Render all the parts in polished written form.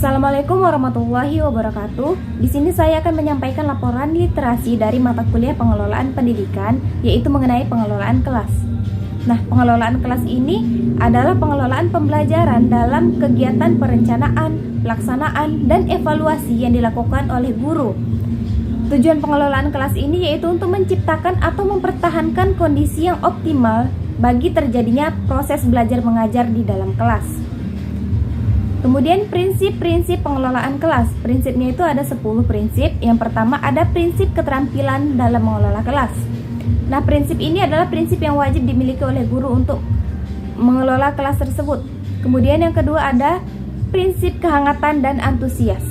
Assalamualaikum warahmatullahi wabarakatuh. Di sini saya akan menyampaikan laporan literasi dari mata kuliah pengelolaan pendidikan, yaitu mengenai pengelolaan kelas. Nah, pengelolaan kelas ini adalah pengelolaan pembelajaran dalam kegiatan perencanaan, pelaksanaan, dan evaluasi yang dilakukan oleh guru. Tujuan pengelolaan kelas ini yaitu untuk menciptakan atau mempertahankan kondisi yang optimal bagi terjadinya proses belajar mengajar di dalam kelas. Kemudian prinsip-prinsip pengelolaan kelas. Prinsipnya itu ada 10 prinsip. Yang pertama ada prinsip keterampilan dalam mengelola kelas. Nah, prinsip ini adalah prinsip yang wajib dimiliki oleh guru untuk mengelola kelas tersebut. Kemudian yang kedua ada prinsip kehangatan dan antusias.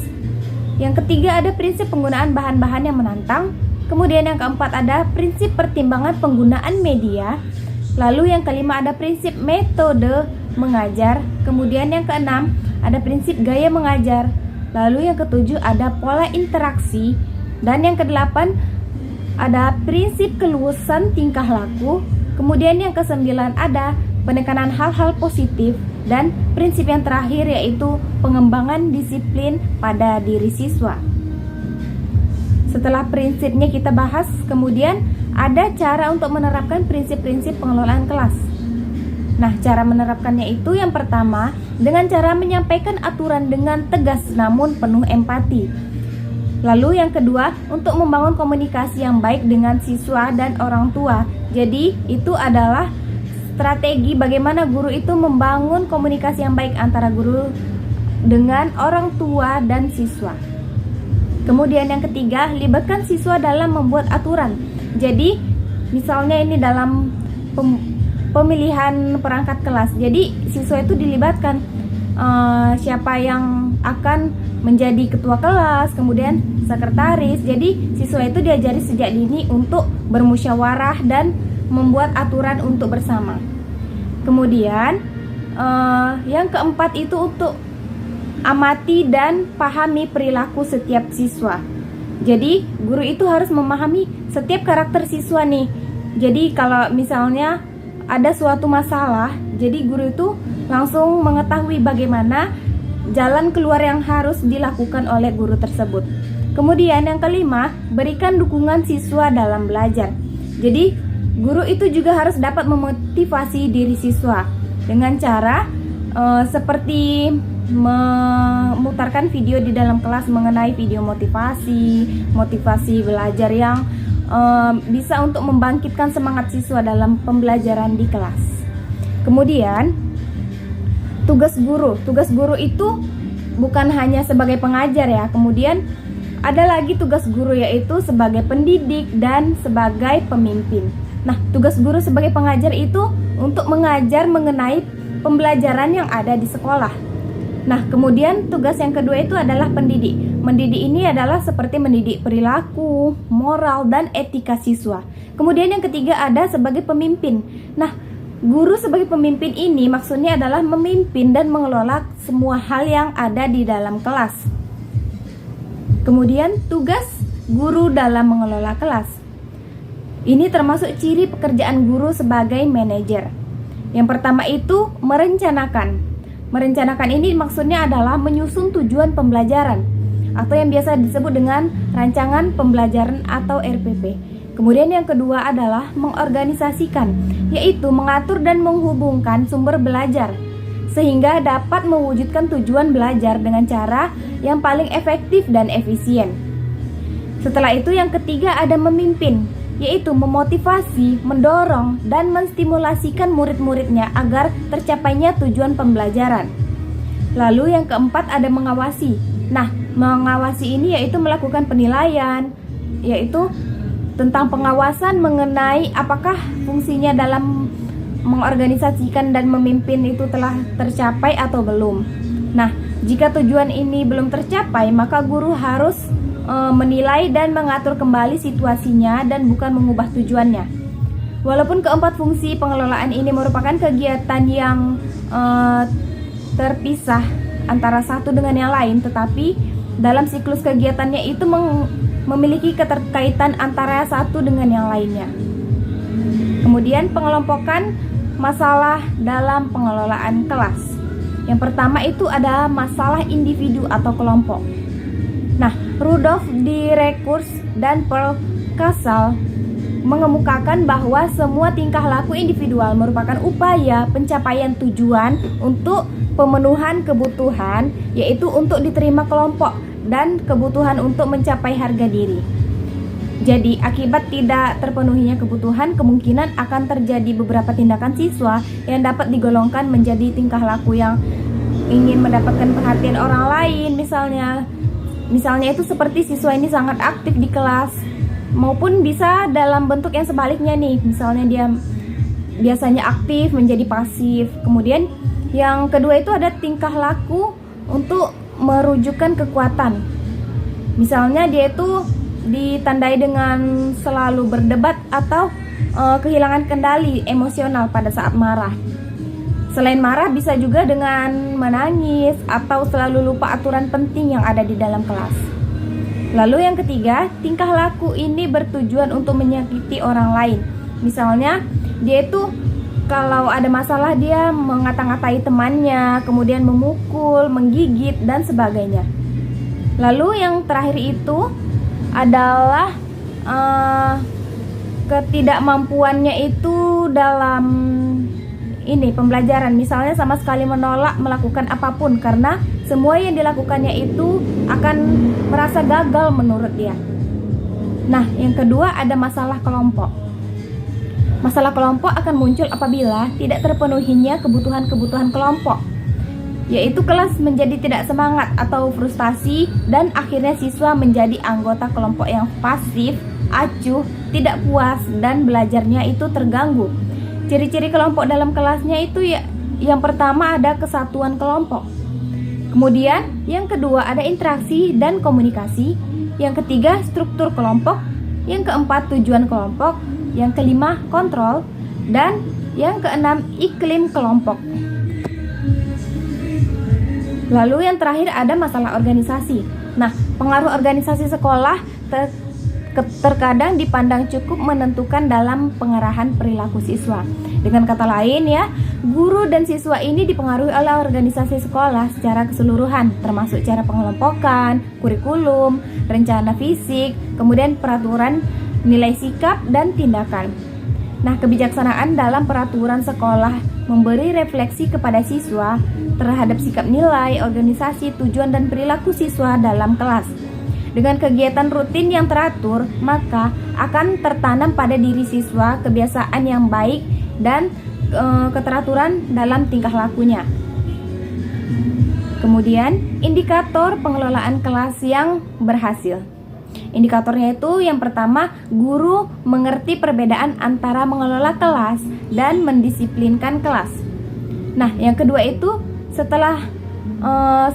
Yang ketiga ada prinsip penggunaan bahan-bahan yang menantang. Kemudian yang keempat ada prinsip pertimbangan penggunaan media. Lalu yang kelima ada prinsip metode mengajar. Kemudian yang keenam ada prinsip gaya mengajar. Lalu yang ketujuh ada pola interaksi. Dan yang kedelapan ada prinsip keluasan tingkah laku. Kemudian yang kesembilan ada penekanan hal-hal positif. Dan prinsip yang terakhir yaitu pengembangan disiplin pada diri siswa. Setelah prinsipnya kita bahas, kemudian ada cara untuk menerapkan prinsip-prinsip pengelolaan kelas. Nah, cara menerapkannya itu yang pertama dengan cara menyampaikan aturan dengan tegas namun penuh empati. Lalu yang kedua untuk membangun komunikasi yang baik dengan siswa dan orang tua. Jadi itu adalah strategi bagaimana guru itu membangun komunikasi yang baik antara guru dengan orang tua dan siswa. Kemudian yang ketiga, libatkan siswa dalam membuat aturan. Jadi misalnya ini dalam pemilihan perangkat kelas. Jadi siswa itu dilibatkan siapa yang akan menjadi ketua kelas, kemudian sekretaris. Jadi siswa itu diajari sejak dini untuk bermusyawarah dan membuat aturan untuk bersama. Kemudian yang keempat itu untuk amati dan pahami perilaku setiap siswa. Jadi guru itu harus memahami setiap karakter siswa nih. Jadi kalau misalnya ada suatu masalah, jadi guru itu langsung mengetahui bagaimana jalan keluar yang harus dilakukan oleh guru tersebut. Kemudian yang kelima, berikan dukungan siswa dalam belajar. Jadi guru itu juga harus dapat memotivasi diri siswa dengan cara seperti memutarkan video di dalam kelas mengenai video motivasi belajar yang bisa untuk membangkitkan semangat siswa dalam pembelajaran di kelas. Kemudian tugas guru itu bukan hanya sebagai pengajar ya. Kemudian ada lagi tugas guru yaitu sebagai pendidik dan sebagai pemimpin. Nah, tugas guru sebagai pengajar itu untuk mengajar mengenai pembelajaran yang ada di sekolah. Nah, kemudian tugas yang kedua itu adalah pendidik. Mendidik ini adalah seperti mendidik perilaku, moral, dan etika siswa. Kemudian yang ketiga ada sebagai pemimpin. Nah, guru sebagai pemimpin ini maksudnya adalah memimpin dan mengelola semua hal yang ada di dalam kelas. Kemudian tugas guru dalam mengelola kelas. Ini termasuk ciri pekerjaan guru sebagai manajer. Yang pertama itu merencanakan. Merencanakan ini maksudnya adalah menyusun tujuan pembelajaran atau yang biasa disebut dengan rancangan pembelajaran atau RPP. Kemudian yang kedua adalah mengorganisasikan, yaitu mengatur dan menghubungkan sumber belajar sehingga dapat mewujudkan tujuan belajar dengan cara yang paling efektif dan efisien. Setelah itu yang ketiga ada memimpin, yaitu memotivasi, mendorong, dan menstimulasikan murid-muridnya agar tercapainya tujuan pembelajaran. Lalu yang keempat ada mengawasi. Nah, mengawasi ini yaitu melakukan penilaian, yaitu tentang pengawasan mengenai apakah fungsinya dalam mengorganisasikan dan memimpin itu telah tercapai atau belum. Nah, jika tujuan ini belum tercapai, maka guru harus menilai dan mengatur kembali situasinya dan bukan mengubah tujuannya. Walaupun keempat fungsi pengelolaan ini merupakan kegiatan yang terpisah antara satu dengan yang lain, tetapi dalam siklus kegiatannya itu memiliki keterkaitan antara satu dengan yang lainnya. Kemudian pengelompokan masalah dalam pengelolaan kelas. Yang pertama itu ada masalah individu atau kelompok. Nah, Rudolf Dirkurs dan Paul Casal mengemukakan bahwa semua tingkah laku individual merupakan upaya pencapaian tujuan untuk pemenuhan kebutuhan, yaitu untuk diterima kelompok dan kebutuhan untuk mencapai harga diri. Jadi, akibat tidak terpenuhinya kebutuhan, kemungkinan akan terjadi beberapa tindakan siswa yang dapat digolongkan menjadi tingkah laku yang ingin mendapatkan perhatian orang lain. Misalnya itu seperti siswa ini sangat aktif di kelas, maupun bisa dalam bentuk yang sebaliknya nih. Misalnya dia biasanya aktif menjadi pasif. Kemudian yang kedua itu ada tingkah laku untuk merujukkan kekuatan. Misalnya dia itu ditandai dengan selalu berdebat atau kehilangan kendali emosional pada saat marah. Selain marah, bisa juga dengan menangis atau selalu lupa aturan penting yang ada di dalam kelas. Lalu yang ketiga, tingkah laku ini bertujuan untuk menyakiti orang lain. Misalnya dia itu kalau ada masalah dia mengata-ngatai temannya, kemudian memukul, menggigit, dan sebagainya. Lalu yang terakhir itu adalah ketidakmampuannya itu dalam pembelajaran. Misalnya sama sekali menolak melakukan apapun karena semua yang dilakukannya itu akan merasa gagal menurut dia. Nah, yang kedua ada masalah kelompok. Masalah kelompok akan muncul apabila tidak terpenuhinya kebutuhan-kebutuhan kelompok, yaitu kelas menjadi tidak semangat atau frustasi, dan akhirnya siswa menjadi anggota kelompok yang pasif, acuh, tidak puas, dan belajarnya itu terganggu. Ciri-ciri kelompok dalam kelasnya itu yang pertama ada kesatuan kelompok. Kemudian yang kedua ada interaksi dan komunikasi. Yang ketiga struktur kelompok. Yang keempat tujuan kelompok. Yang kelima kontrol. Dan yang keenam iklim kelompok. Lalu yang terakhir ada masalah organisasi. Nah, pengaruh organisasi sekolah terkadang dipandang cukup menentukan dalam pengarahan perilaku siswa. Dengan kata lain ya, guru dan siswa ini dipengaruhi oleh organisasi sekolah secara keseluruhan, termasuk cara pengelompokan, kurikulum, rencana fisik, kemudian peraturan, nilai sikap, dan tindakan. Nah, kebijaksanaan dalam peraturan sekolah memberi refleksi kepada siswa terhadap sikap nilai, organisasi, tujuan, dan perilaku siswa dalam kelas. Dengan kegiatan rutin yang teratur, maka akan tertanam pada diri siswa kebiasaan yang baik dan keteraturan dalam tingkah lakunya. Kemudian, indikator pengelolaan kelas yang berhasil. Indikatornya itu yang pertama, guru mengerti perbedaan antara mengelola kelas dan mendisiplinkan kelas. Nah, yang kedua itu setelah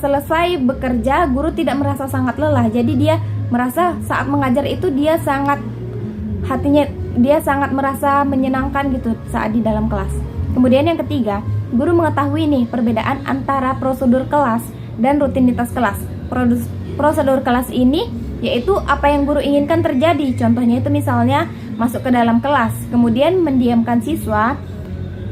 selesai bekerja, guru tidak merasa sangat lelah. Jadi dia merasa saat mengajar itu dia sangat merasa menyenangkan gitu saat di dalam kelas. Kemudian yang ketiga, guru mengetahui nih perbedaan antara prosedur kelas dan rutinitas kelas. Prosedur kelas ini yaitu apa yang guru inginkan terjadi. Contohnya itu misalnya masuk ke dalam kelas, kemudian mendiamkan siswa,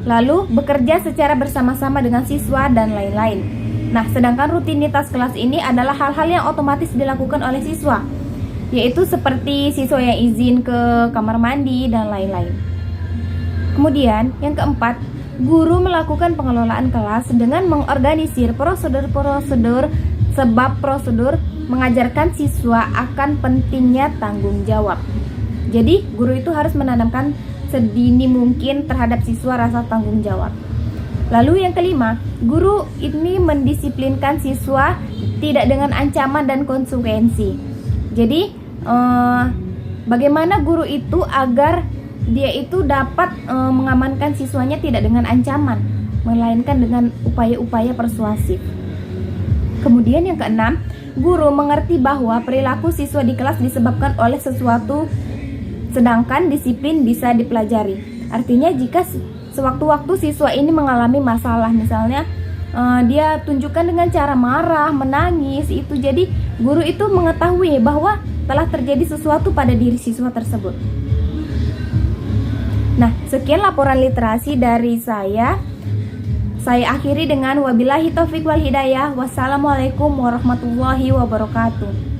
lalu bekerja secara bersama-sama dengan siswa dan lain-lain. Nah, sedangkan rutinitas kelas ini adalah hal-hal yang otomatis dilakukan oleh siswa, yaitu seperti siswa yang izin ke kamar mandi dan lain-lain. Kemudian, yang keempat, guru melakukan pengelolaan kelas dengan mengorganisir prosedur-prosedur, sebab prosedur mengajarkan siswa akan pentingnya tanggung jawab. Jadi, guru itu harus menanamkan sedini mungkin terhadap siswa rasa tanggung jawab. Lalu yang kelima, guru ini mendisiplinkan siswa tidak dengan ancaman dan konsekuensi. Jadi bagaimana guru itu agar dia itu dapat mengamankan siswanya tidak dengan ancaman, melainkan dengan upaya-upaya persuasif. Kemudian yang keenam, guru mengerti bahwa perilaku siswa di kelas disebabkan oleh sesuatu, sedangkan disiplin bisa dipelajari. Artinya jika sewaktu-waktu siswa ini mengalami masalah, misalnya dia tunjukkan dengan cara marah, menangis, itu jadi guru itu mengetahui bahwa telah terjadi sesuatu pada diri siswa tersebut. Nah, sekian laporan literasi dari saya. Saya akhiri dengan wabillahi taufik wal hidayah. Wassalamualaikum warahmatullahi wabarakatuh.